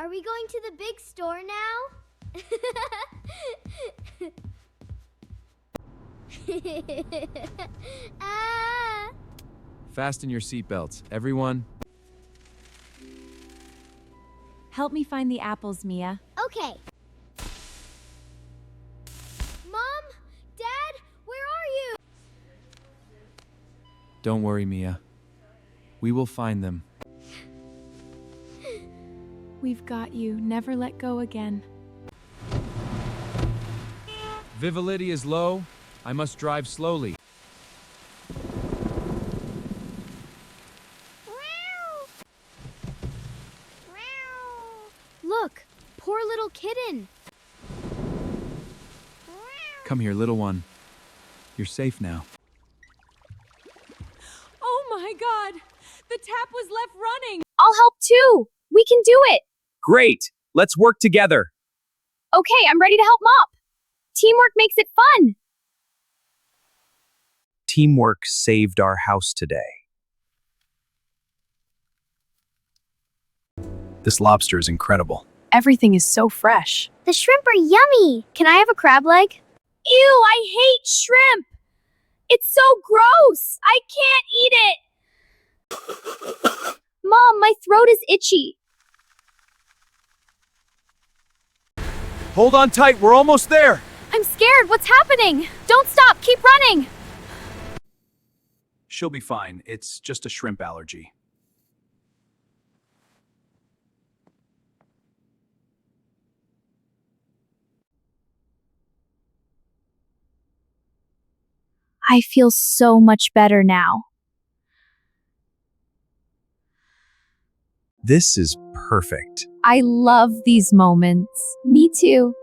Are we going to the big store now? Ah. Fasten your seatbelts, everyone. Help me find the apples, Mia. Okay. Mom? Dad? Where are you? Don't worry, Mia. We will find them. We've got you. Never let go again. Vivality is low. I must drive slowly. Look, poor little kitten. Come here, little one. You're safe now. Oh my God! The tap was left running! I'll help too. We can do it. Great! Let's work together. Okay, I'm ready to help mop. Teamwork makes it fun. Teamwork saved our house today. This lobster is incredible. Everything is so fresh. The shrimp are yummy. Can I have a crab leg? Ew, I hate shrimp. It's so gross. I can't eat it. Mom, my throat is itchy. Hold on tight, we're almost there! I'm scared. What's happening? Don't stop. Keep running. She'll be fine. It's just a shrimp allergy. I feel so much better now. This is perfect. I love these moments. Me too.